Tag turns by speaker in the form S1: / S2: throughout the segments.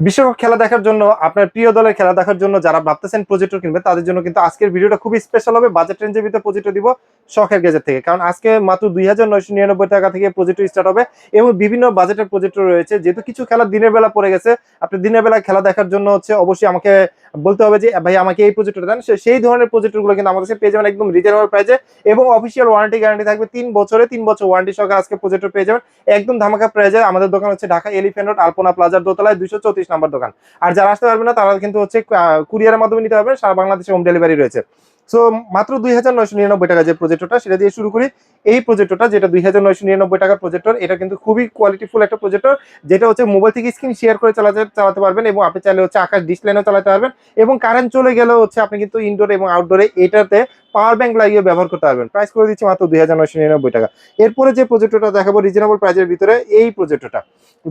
S1: বিশ্বকাপ খেলা দেখার জন্য আপনার প্রিয় দলের খেলা দেখার জন্য যারা ভাবতেছেন প্রজেক্টর কিনবে তাদের জন্য কিন্তু আজকের ভিডিওটা খুবই স্পেশাল হবে। বাজেট রেঞ্জের ভিতরে প্রজেক্টর দিব শখের গেজেট থেকে, কারণ আজকে মাত্র 2999 টাকা থেকে প্রজেক্টর স্টার্ট হবে এবং বিভিন্ন বাজেটের প্রজেক্টর রয়েছে। যেহেতু কিছু খেলা দিনের বেলা পড়ে গেছে, আপনি দিনের বেলা খেলা দেখার জন্য অবশ্যই আমাকে বলতে হবে যে ভাই আমাকে এই প্রজেক্টর দেন। সেই ধরনের প্রজেক্টরগুলো কিন্তু আমাদের কাছে পেয়ে যাবেন একদম রিজনেবল প্রাইসে এবং অফিসিয়াল ওয়ারেন্টি গ্যারান্টি থাকবে 3 বছর ওয়ারেন্টি সহকারে আজকে প্রজেক্টর পেয়ে যাবেন একদম ধামাকা প্রাইসে। আমাদের দোকান হচ্ছে ঢাকা এলিফ্যান্ট রোড আলপনা প্লাজার দোতলায় 234 নম্বর দোকান। আর যারা আসতে পারবে না তারা কিন্তু কুরিয়ারের মাধ্যমে নিতে পারবে, সারা বাংলাদেশে হোম ডেলিভারি রয়েছে। সো মাত্র 2999 টাকা যে প্রজেক্টরটা সেটা দিয়ে শুরু করি। এই প্রজেক্টরটা যেটা 2999 টাকার প্রজেক্টর, এটা কিন্তু খুবই কোয়ালিটিফুল একটা প্রজেক্টর, যেটা মোবাইল থেকে স্ক্রিন শেয়ার করে চালাতে পারবেন এবং আপনি চাইলে আকাশ ডিসপ্লেও চালাতে পারবেন এবং কারেন্ট চলে গেলেও আপনি কিন্তু ইনডোর এবং আউটডোরে এটাতে পাওয়ার ব্যাংক লাগিয়ে ব্যবহার করতে পারবেন। প্রাইস করে দিচ্ছি মাত্র 2999 টাকা। এরপরে যে প্রজেক্টরটা দেখাবো রিজনেবল প্রাইসের ভিতরে, এই প্রজেক্টরটা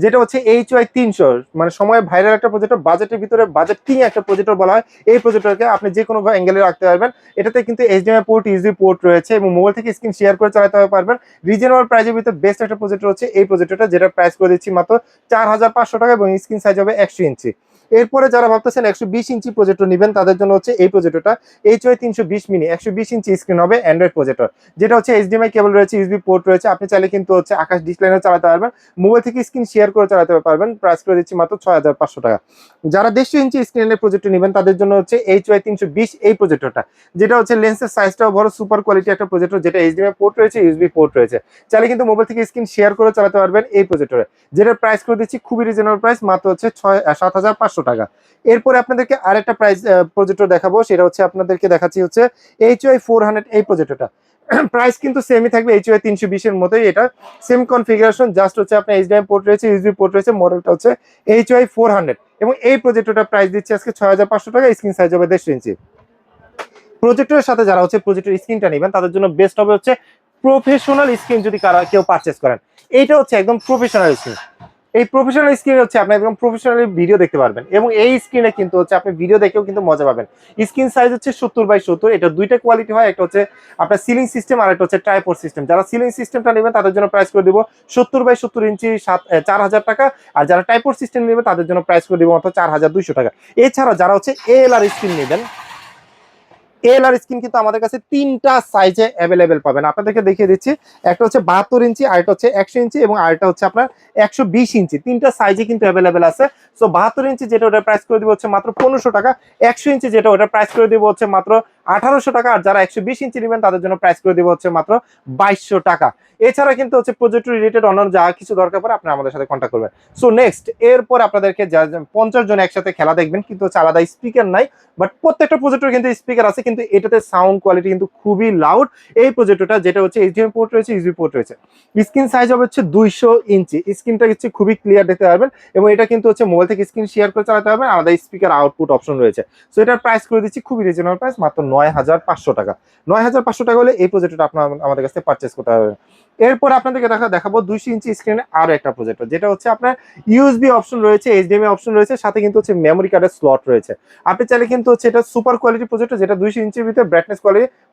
S1: যেটা HY 300, মানে সময় ভাইরাল একটা প্রজেক্টর, বাজেটের ভিতরে বাজেটিং একটা প্রজেক্টর বলা হয়। এই প্রজেক্টরকে আপনি যে কোনো অ্যাঙ্গেলে রাখতে পারবেন। এটাতে কিন্তু HDMI পোর্ট, ইউএসবি পোর্ট রয়েছে এবং মোবাইল থেকে স্ক্রিন শেয়ার করে চালাতে পারবেন। রিজনেবল প্রাইসের ভিতরে বেস্ট একটা প্রজেক্টর এই প্রজেক্টরটা, যেটা প্রাইস করে দিচ্ছি মাত্র 4500 টাকা এবং স্ক্রিন সাইজ হবে 100 ইঞ্চি। এরপরে যারা ভাবতেছেন 120 ইঞ্চি প্রজেক্টর নেবেন তাদের জন্য এই প্রজেক্টরটা HY 320 মিনি 120 ইঞ্চি স্ক্রিন হবে অ্যান্ড্রয়েড প্রজেক্টর, যেটা HDMI কেবল রয়েছে, ইউএসবি পোর্ট রয়েছে। আপনি চাইলে কিন্তু আকাশ ডিসপ্লেও চালাতে পারবেন, মোবাইল থেকে স্ক্রিন শেয়ার করে চালাতে পারবেন। প্রাইস করে দিচ্ছি মাত্র 6500 টাকা। যারা 150 ইঞ্চি স্ক্রিনের প্রজেক্টর নেবেন তাদের জন্য HY 320 এই প্রজেক্টরটা, যেটা লেন্সের সাইজটাও বড়, সুপার কোয়ালিটি একটা প্রজেক্টর, যেটা HDMI পোর্ট রয়েছে, ইউএসবি পোর্ট রয়েছে। চাইলে কিন্তু মোবাইল থেকে স্ক্রিন শেয়ার করে চালাতে পারবেন এই প্রজেক্টরে, যেটার প্রাইস করে দিচ্ছি খুবই রিজনেবল প্রাইস, মাত্র 7500 টাকা। এরপরে আপনাদেরকে আরেকটা প্রাইস প্রজেক্টর দেখাবো, সেটা আপনাদেরকে দেখাচ্ছি HY 400 এই প্রজেক্টরটা। প্রাইস কিন্তু সেমই থাকবে HY 320 এর মতোই, এটা সেম কনফিগারেশন, জাস্ট আপনার HDMI পোর্ট রয়েছে, ইউএসবি পোর্ট রয়েছে। মডেলটা HY 400 এবং এই প্রজেক্টরটা প্রাইস দিচ্ছে আজকে 6500 টাকা, স্ক্রিন সাইজ হবে 150 ইঞ্চি। প্রজেক্টরের সাথে যারা প্রজেক্টর স্ক্রিনটা নেবেন তাদের জন্য বেস্ট হবে প্রফেশনাল স্ক্রিন। যদি কেউ পারচেস করেন, এইটা একদম প্রফেশনাল স্ক্রিন। এই প্রফেশনাল স্ক্রিনে আপনি একদম প্রফেশনালি ভিডিও দেখতে পারবেন এবং এই স্ক্রিনে কিন্তু আপনি ভিডিও দেখেও কিন্তু মজা পাবেন। স্ক্রিন সাইজ 70x70, এটা দুইটা কোয়ালিটি হয়, একটা আপনার সিলিং সিস্টেম আর একটা ট্রাইপড সিস্টেম। যারা সিলিং সিস্টেমটা নেবেন তাদের জন্য প্রাইস করে দিব 70x70 ইঞ্চি 4000 টাকা, আর যারা ট্রাইপড সিস্টেম নেবেন তাদের জন্য প্রাইস করে দিব মাত্র 4200 টাকা। এছাড়া যারা ALR স্ক্রিন নেবেন, এলআর স্ক্রিন কিন্তু আমাদের কাছে 3টা সাইজে অ্যাভেলেবেল পাবেন। আপনাদেরকে দেখিয়ে দিচ্ছি, একটা 72 ইঞ্চি, আরেকটা 100 ইঞ্চি এবং আরেকটা আপনার 120 ইঞ্চি। 3টা সাইজে কিন্তু অ্যাভেলেবেল আছে। সো 72 ইঞ্চি যেটা, ওটার প্রাইস করে দিব মাত্র 1500 টাকা। 100 ইঞ্চি যেটা, ওটার প্রাইস করে দিব মাত্র 1800 টাকা। আর যারা 120 ইঞ্চি নেবেন তাদের জন্য প্রাইস করে দিব মাত্র 2200 টাকা। এছাড়া কিন্তু প্রজেক্ট রিলেটেড অন্যান্য যা কিছু দরকার পড়ে আপনি আমাদের সাথে কন্ট্যাক্ট করবেন। সো নেক্সট, এরপর আপনাদেরকে 50 জন একসাথে খেলা দেখবেন, কিন্তু আলাদা স্পিকার নাই, বাট প্রত্যেকটা প্রজেক্টর কিন্তু স্পিকার আছে, কিন্তু এটাতে সাউন্ড কোয়ালিটি কিন্তু খুবই লাউড। এই প্রজেক্টরটা যেটা HDMI পোর্ট রয়েছে, ইউএসবি পোর্ট রয়েছে, স্ক্রিন সাইজ হবে 200 ইঞ্চি। স্ক্রিনটা খুবই ক্লিয়ার দেখতে পারবেন এবং এটা কিন্তু মোবাইল থেকে স্ক্রিন শেয়ার করে চালাতে পারবেন, আলাদা স্পিকার আউটপুট অপশন রয়েছে। সো এটার প্রাইস করে দিচ্ছি খুবই রিজনেবল প্রাইস, মাত্র 9500 টাকা। 9500 টাকা হলে এই প্রজেক্টরটা আপনার আমাদের কাছে পারচেস করতে পারবেন। এরপর আপনাদেরকে দেখাবো 200 ইঞ্চি স্ক্রিনে আরো একটা প্রজেক্টর, যেটা আপনার ইউএসবি অপশন রয়েছে, HDMI অপশন রয়েছে, সাথে কিন্তু মেমোরি কার্ডের স্লট রয়েছে। আপনি চাইলে কিন্তু এটা সুপার কোয়ালিটি প্রজেক্টর, যেটা 200 ইঞ্চির ভিতরে ব্রাইটনেস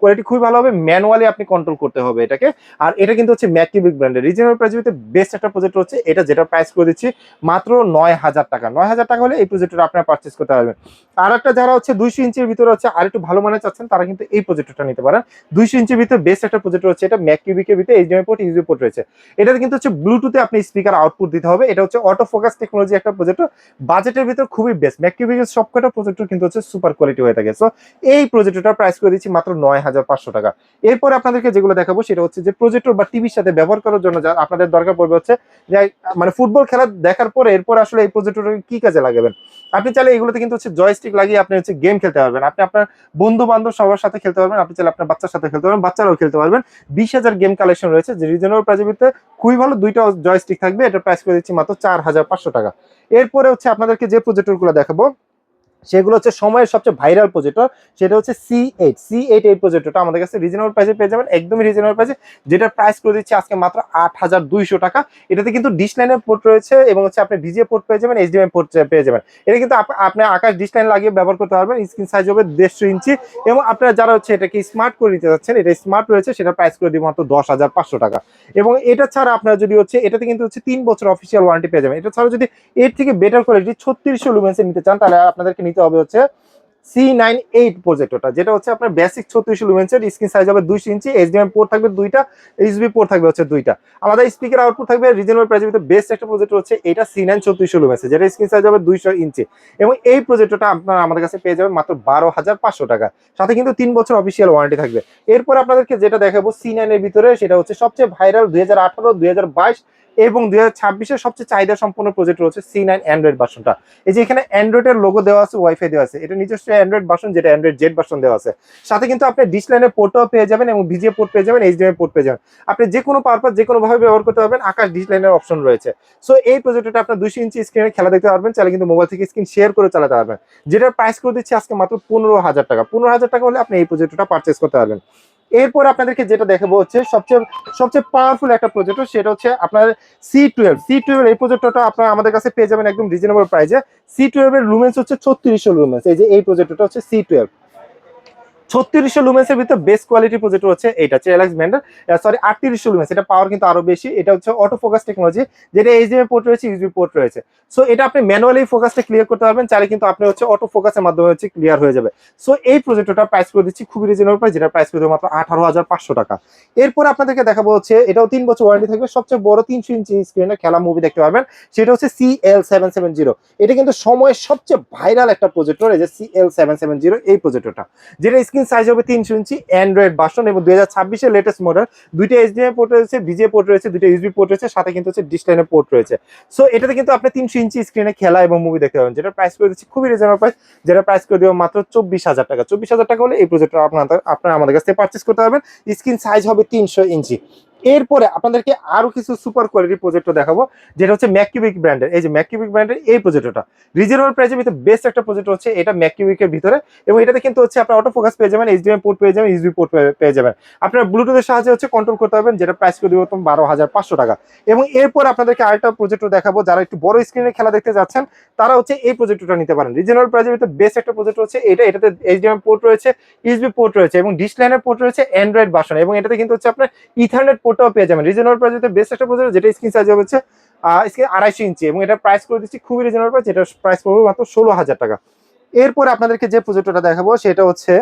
S1: কোয়ালিটি খুবই ভালো হবে, ম্যানুয়ালি আপনি কন্ট্রোল করতে হবে এটাকে। আর এটা কিন্তু ম্যাককিউবিক ব্র্যান্ডের রিজনেবল প্রাইসের ভিতরে বেস্ট একটা প্রজেক্টর এটা, যেটা প্রাইস করে দিচ্ছি মাত্র 9000 টাকা। 9000 টাকা হলে এই প্রজেক্টর আপনারা পারচেস করতে পারবেন। আর একটা যারা 200 ইঞ্চির ভিতরে আর একটু ভালো মানের চাচ্ছেন, তারা কিন্তু এই প্রজেক্টরটা নিতে পারেন। 200 ইঞ্চির ভিতরে বেস্ট একটা প্রজেক্টর এটা ম্যাককিউবিকের ভিতরে HDMI পোর্ট, ইউএসবি পোর্ট রয়েছে। এটাতে কিন্তু ব্লুটুথে আপনি স্পিকার আউটপুট দিতে হবে। এটা অটো ফোকাস টেকনোলজি একটা প্রজেক্টর, বাজেটের ভিতর খুবই বেস্ট। ম্যাককিউবিকের সবকটা প্রজেক্টর কিন্তু সুপার কোয়ালিটি হয়ে থাকে। সো এই প্রজেক্টরটার প্রাইস করে দিচ্ছি মাত্র 9500 টাকা। এরপরে আপনাদেরকে যেগুলো দেখাবো সেটা যে প্রজেক্টর বা টিভির সাথে ব্যবহার করার জন্য যা আপনাদের দরকার পড়বে যে মানে ফুটবল খেলা দেখার পরে এরপর আসলে এই প্রজেক্টর কি কাজে লাগাবেন। আপনি চাইলে এগুলোতে কিন্তু জয়স্টিক লাগিয়ে আপনি গেম খেলতে পারবেন, আপনি আপনার বন্ধু বান্ধব সবার সাথে খেলতে পারবেন, আপনি চাইলে আপনার বাচ্চার সাথে খেলতে পারবেন, বাচ্চারাও খেলতে পারবেন। 20,000 গেম কালেকশন রয়েছে, যে রিজনেবল প্রাইসের ভিতরে খুবই ভালো। 2টা জয়স্টিক থাকবে, এটা প্রাইস করে দিচ্ছি মাত্র 4500 টাকা। এরপরে আপনাদেরকে যে প্রজেক্টর গুলো দেখাবো সেগুলো হচ্ছে সময়ের সবচেয়ে ভাইরাল প্রজেক্টর, সেটা হচ্ছে C8 এই প্রজেক্টরটা আমাদের কাছে রিজনেবল প্রাইসে পেয়ে যাবেন, একদমই রিজনেবল প্রাইসে, যেটার প্রাইস করে দিচ্ছি আজকে মাত্র 8200 টাকা। এটাতে কিন্তু ডিশ লাইনের পোর্ট রয়েছে এবং হচ্ছে আপনি ভিজিএ পোর্ট পেয়ে যাবেন, এইচডিএমআই পোর্ট পেয়ে যাবেন। এটা কিন্তু আপনি আকাশ ডিশ লাইন লাগিয়ে ব্যবহার করতে পারবেন। স্ক্রিন সাইজ হবে 150 ইঞ্চি এবং আপনারা যারা হচ্ছে এটাকে স্মার্ট করে নিতে যাচ্ছেন, এটা স্মার্ট রয়েছে, সেটা প্রাইস করে দিব মাত্র 10,500 টাকা। এবং এটা ছাড়া আপনারা যদি হচ্ছে এটাতে কিন্তু হচ্ছে 3 বছর অফিসিয়াল ওয়ারেন্টি পেয়ে যাবেন। এটা ছাড়া যদি এর থেকে বেটার কোয়ালিটি 3600 লুমেন্সে নিতে চান, তাহলে আপনাদেরকে নিতে হবে হচ্ছে C98 প্রজেক্টরটা, যেটা হচ্ছে আপনার বেসিক 3600 লুমেন্সের, স্ক্রিন সাইজ হবে 200 ইঞ্চি, এইচডিএমআই পোর্ট থাকবে দুইটা, ইউএসবি পোর্ট থাকবে হচ্ছে দুইটা, আলাদা স্পিকার আউটপুট থাকবে। রিজনেবল প্রাইসের ভিতরে বেস্ট একটা প্রজেক্টর হচ্ছে এটা C9 3600 লুমেন্সের, যেটা স্ক্রিন সাইজ হবে 200 ইঞ্চি এবং এই প্রজেক্টরটা আপনারা আমাদের কাছে পেয়ে যাবেন মাত্র 12,500 টাকা, সাথে কিন্তু 3 বছর অফিসিয়াল ওয়ারেন্টি থাকবে। এরপর আপনাদেরকে যেটা দেখাবো C9 এর ভিতরে, সেটা হচ্ছে সবচেয়ে ভাইরাল 2018, 2022 এবং 2026-এর সবচেয়ে চাহিদা সম্পন্ন প্রজেক্টর হচ্ছে C9 অ্যান্ড্রয়েড ভার্সনটা। এই যে এখানে অ্যান্ড্রয়েডের লোগো দেওয়া আছে, ওয়াইফাই দেওয়া আছে, এটা নিজস্ব অ্যান্ড্রয়েড ভার্সন, যেটা অ্যান্ড্রয়েড জেড ভার্সন দেওয়া আছে। সাথে কিন্তু আপনি ডিশ লাইনের পোর্টও পেয়ে যাবেন এবং ভিজিএ পোর্ট পেয়ে যাবেন, এইচডিএমআই পোর্ট পেয়ে যাবেন। আপনি যে কোনো পারপাস যে কোনো ভাবে ব্যবহার করতে পারবেন, আকাশ ডিশ লাইনের অপশন রয়েছে। সো এই প্রজেক্টরটা আপনার 200 ইঞ্চি স্ক্রিনে খেলা দেখতে পারবেন, চাইলে কিন্তু মোবাইল থেকে স্ক্রিন শেয়ার করে চালাতে পারবেন, যেটার প্রাইস করে দিচ্ছি আজকে মাত্র 15,000 টাকা। 15,000 টাকা হলে আপনি এই প্রজেক্টরটা পারচেস করতে পারবেন। এরপর আপনাদেরকে যেটা দেখাবো হচ্ছে সবচেয়ে সবচেয়ে পাওয়ারফুল একটা প্রজেক্টর, সেটা হচ্ছে আপনার C12 এই প্রজেক্টরটা আপনারা আমাদের কাছে পেয়ে যাবেন একদম রিজনেবল প্রাইসে। C12 এর লুমেন্স হচ্ছে 3600 লুমেন্স। এই যে এই প্রজেক্টরটা হচ্ছে C12 3600 লুমেন্সের ভিতরে বেস্ট কোয়ালিটি প্রজেক্টর হচ্ছে এটা, চেলাক্স ব্র্যান্ডের। সরি, 3800 লুমেন্স, এটা পাওয়ার কিন্তু আরো বেশি। এটা হচ্ছে অটো ফোকাস টেকনোলজি, যেটা এইচডিএমআই পোর্ট রয়েছে, ইউএসবি পোর্ট রয়েছে। সো এটা আপনি ম্যানুয়ালি ফোকাসটা ক্লিয়ার করতে পারবেন, চাইলে কিন্তু আপনি হচ্ছে অটো ফোকাসের মাধ্যমে হচ্ছে ক্লিয়ার হয়ে যাবে। সো এই প্রজেক্টরটা প্রাইস করে দিচ্ছি খুবই রিজনেবল প্রাইস, যেটা প্রাইস করে মাত্র 18,500 টাকা। এরপর আপনাদেরকে দেখাবো হচ্ছে এটাও 3 বছর ওয়ারেন্টি থাকবে, সবচেয়ে বড় 300 ইঞ্চি স্ক্রিনে খেলা মুভি দেখতে পারবেন, সেটা হচ্ছে CL770। এটা কিন্তু সময়ের সবচেয়ে ভাইরাল একটা প্রজেক্টর, এই যে CL770 এই প্রজেক্টরটা, যেটা স্ক্রিন সাইজ হবে 300 ইঞ্চি, অ্যান্ড্রয়েড ভার্সন এবং 2026-এর লেটেস্ট মডেল। দুইটা এইচডিএমআই পোর্ট রয়েছে, ভিজিএ পোর্ট রয়েছে, দুইটা ইউএসবি পোর্ট রয়েছে, সাথে কিন্তু হচ্ছে ডিশ লাইনের পোর্ট রয়েছে। সো এটাতে কিন্তু আপনি 300 ইঞ্চি স্ক্রিনে খেলা এবং মুভি দেখতে পাবেন, যেটা প্রাইস করে দিচ্ছি খুবই রিজনেবল প্রাইস, যেটা প্রাইস করে দেবো মাত্র 24,000 টাকা। 24,000 টাকা হলে এই প্রজেক্টর আপনারা আমাদের কাছ থেকে পারচেস করতে পারবেন। স্ক্রিন সাইজ হবে 300 ইঞ্চি। এরপরে আপনাদেরকে আরো কিছু সুপার কোয়ালিটি প্রজেক্টর দেখাবো, যেটা হচ্ছে ম্যাককিউবিক ব্র্যান্ডের। এই যে ম্যাককিউবিক ব্র্যান্ডের এই প্রজেক্টরটা রিজনেবল প্রাইসের ভিতরে বেস্ট একটা প্রজেক্টর হচ্ছে এটা, ম্যাককিউবিকের ভিতরে। এবং এটাতে কিন্তু হচ্ছে আপনার অটো ফোকাস পেয়ে যাবেন, এইচডিএমআই পোর্ট পেয়ে যাবেন, ইউএসবি পোর্ট পেয়ে যাবেন। আপনার ব্লুটুথের সাহায্যে হচ্ছে কন্ট্রোল করতে পারবেন, যেটা প্রাইস করে দিব 12,500 টাকা। এবং এরপর আপনাদেরকে আরেকটা প্রজেক্টর দেখাবো, যারা একটু বড় স্ক্রিনে খেলা দেখতে যাচ্ছেন, তারা হচ্ছে এই প্রজেক্টরটা নিতে পারেন। রিজনেবল প্রাইসের ভিতরে বেস্ট একটা প্রজেক্টর হচ্ছে এটা। এটাতে এইচডিএমআই পোর্ট রয়েছে, ইউএসবি পোর্ট রয়েছে এবং ডিশ লাইনের পোর্ট রয়েছে, অ্যান্ড্রয়েড ভার্সন, এবং এটাতে কিন্তু হচ্ছে আপনার ইথারনেট পোর্টটাও পেয়ে যাবেন। রিজনেবল প্রাইসে বেস্ট একটা প্রজেক্টর, যেটা স্ক্রিন সাইজ হচ্ছে স্ক্রিন 250 ইঞ্চি এবং এটা প্রাইস করে দিচ্ছি খুবই রিজনেবল প্রাইস, যেটা প্রাইস পড়বে মাত্র 16,000 টাকা। এরপরে আপনাদেরকে যে প্রজেক্টরটা দেখাবো সেটা হচ্ছে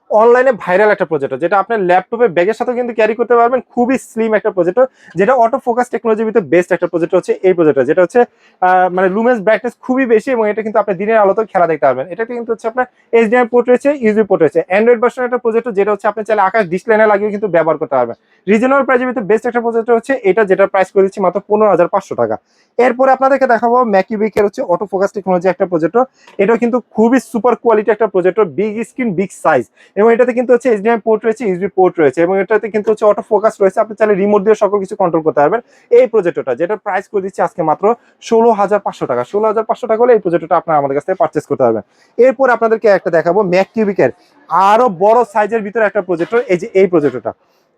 S1: অনলাইনে ভাইরাল একটা প্রজেক্টর, যেটা আপনার ল্যাপটপে ব্যাগের সাথে কিন্তু ক্যারি করতে পারবেন, খুবই স্লিম একটা প্রজেক্টর, যেটা অটো ফোকাস টেকনোলজির ভিতরে বেস্ট একটা প্রজেক্টর হচ্ছে এই প্রজেক্টর, যেটা হচ্ছে মানে লুমেন্স ব্রাইটনেস খুবই বেশি এবং এটা কিন্তু আপনি দিনের আলোতেও খেলা দেখতে পারবেন। এটাতে কিন্তু হচ্ছে আপনার এইচডিএমআই পোর্ট রয়েছে, ইউএসবি পোর্ট রয়েছে, অ্যান্ড্রয়েড ভার্সন একটা প্রজেক্টর, যেটা হচ্ছে আপনি চাইলে আকাশ ডিশ লাইনে লাগিয়ে কিন্তু ব্যবহার করতে পারবেন। রিজনেবল প্রাইসের ভিতরে বেস্ট একটা প্রজেক্টর হচ্ছে এটা, যেটা প্রাইস করে দিচ্ছি মাত্র 15,500 টাকা। এরপরে আপনাদেরকে দেখাবো ম্যাকিউবিকের হচ্ছে অটো ফোকাস টেকনোলজি একটা প্রজেক্টর। এটা কিন্তু খুবই সুপার কোয়ালিটি একটা projector, big screen, big size, এবং এটাতে কিন্তু হচ্ছে এইচডিএমআই পোর্ট রয়েছে, ইউএসবি পোর্ট রয়েছে, এবং এটাতে কিন্তু হচ্ছে অটো ফোকাস রয়েছে, আপনি চাইলে রিমোট দিয়ে সকল কিছু কন্ট্রোল করতে পারবেন। এই প্রজেক্টরটা, যেটা প্রাইস করে দিচ্ছি আজকে মাত্র 16,500 টাকা। 16,500 টাকা হলে এই প্রজেক্টরটা আপনারা আমাদের কাছ থেকে পারচেস করতে পারবেন। এরপর আপনাদেরকে একটা দেখাবো ম্যাককিউবিকের আরো বড় সাইজের ভিতরে একটা প্রজেক্টর, এই যে এই প্রজেক্টরটা।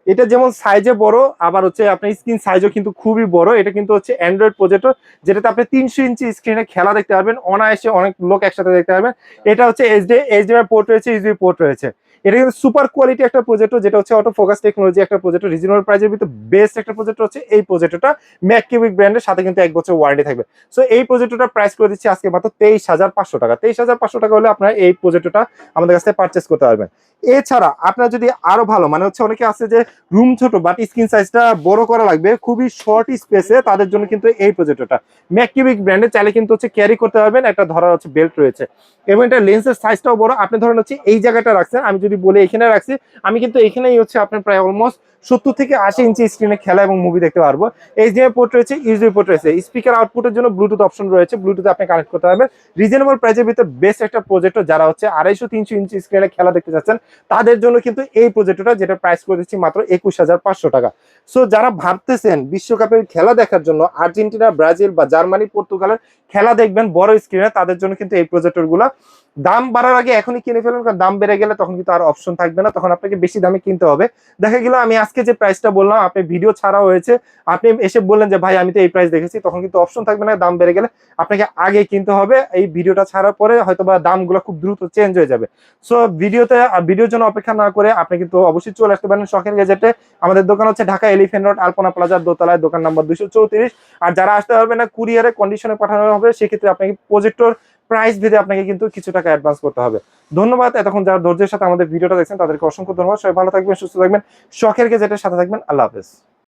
S1: এটা যেমন সাইজে বড়, আবার হচ্ছে আপনার স্ক্রিন সাইজও কিন্তু খুবই বড়। এটা কিন্তু হচ্ছে অ্যান্ড্রয়েড প্রজেক্টর, যেটাতে আপনি 300 ইঞ্চি স্ক্রিনে খেলা দেখতে পারবেন, অনায়াসে অনেক লোক একসাথে দেখতে পারবেন। এটা হচ্ছে এইচডিএমআই পোর্ট রয়েছে, ইউএসবি পোর্ট রয়েছে। এটা কিন্তু সুপার কোয়ালিটি একটা প্রজেক্টর, যেটা হচ্ছে অটো ফোকাস টেকনোলজি একটা প্রজেক্টর। রিজনেবল প্রাইসের ভিতরে বেস্ট একটা প্রজেক্টর হচ্ছে এই প্রজেক্টরটা, ম্যাককিউবিক ব্র্যান্ডের, সাথে কিন্তু 1 বছর ওয়ারেন্টি থাকবে। সো এই প্রজেক্টরটা প্রাইস করে দিচ্ছি আজকে মাত্র 23,500 টাকা। 23,500 টাকা হলে আপনারা এই প্রজেক্টরটা আমাদের কাছ থেকে পারচেস করতে পারবেন। এছাড়া আপনার যদি আরো ভালো, মানে হচ্ছে অনেকে আছে যে রুম ছোট বাট স্ক্রিন সাইজটা বড় করা লাগবে, খুবই শর্ট স্পেসে, তাদের জন্য কিন্তু এই প্রজেক্টরটা ম্যাককিউবিক ব্র্যান্ডের, চাইলে কিন্তু হচ্ছে ক্যারি করতে পারবেন, একটা ধরার হচ্ছে বেল্ট রয়েছে, এবং এটা লেন্সের সাইজটাও বড়। আপনি ধরেন হচ্ছে এই জায়গাটা রাখছেন, আমি যদি বলি এখানে রাখছি, আমি কিন্তু এখানেই হচ্ছে আপনার প্রায় অলমোস্ট 70 থেকে 80 ইঞ্চি স্ক্রিনে খেলা এবং মুভি দেখতে পারবো। এইচডিএমআই পোর্ট রয়েছে, ইউএসবি পোর্ট রয়েছে, স্পিকার আউটপুটের জন্য ব্লুটুথ অপশন রয়েছে, ব্লুটুথে আপনি কানেক্ট করতে পারবেন। রিজনেবল প্রাইসের ভিতরে বেস্ট একটা প্রজেক্টর, যারা হচ্ছে 250-300 ইঞ্চি স্ক্রিনে খেলা দেখতে যাচ্ছেন তাদের জন্য কিন্তু এই প্রজেক্টরটা, যেটা প্রাইস করে দিচ্ছি মাত্র 21,500 টাকা। সো যারা ভাবতেছেন বিশ্বকাপের খেলা দেখার জন্য আর্জেন্টিনা, ব্রাজিল বা জার্মানি, পর্তুগালের খেলা দেখবেন বড় স্ক্রিনে, তাদের জন্য কিন্তু এই প্রজেক্টর গুলা দাম বাড়ার আগে এখনই কিনে ফেলুন, কারণ দাম বেড়ে গেলে তখন কিন্তু আর অপশন থাকবে না, তখন আপনাকে বেশি দামে কিনতে হবে। দেখা গেল আমি আজকে যে প্রাইসটা বললাম, আপনি ভিডিও ছাড়া হয়েছে, আপনি এসে বললেন যে ভাই আমি তো এই প্রাইস দেখেছি, তখন কিন্তু অপশন থাকবে না, দাম বেড়ে গেলে আপনাকে আগে কিনতে হবে। এই ভিডিওটা ছাড়ার পরে হয়তো বা দামগুলো খুব দ্রুত চেঞ্জ হয়ে যাবে। সো ভিডিওর জন্য অপেক্ষা না করে আপনি কিন্তু অবশ্যই চলে আসতে পারেন শখের গ্যাজেটে। আমাদের দোকান হচ্ছে ঢাকা এলিফ্যান্ট রোড, আলপনা প্লাজার দোতলায়, দোকান নাম্বার 234। আর যারা আসতে পারবে না, কুরিয়ারে কন্ডিশনে পাঠানো হবে, সেক্ষেত্রে আপনাকে প্রজেক্টর প্রাইস ভেদে আপনাকে কিন্তু কিছু টাকা অ্যাডভান্স করতে হবে। ধন্যবাদ এতক্ষণ যারা ধৈর্যের সাথে আমাদের ভিডিওটা দেখছেন, তাদেরকে অসংখ্য ধন্যবাদ। সবাই ভালো থাকবেন, সুস্থ থাকবেন, শখের গ্যাজেটের সাথে থাকবেন। আল্লাহ হাফেজ।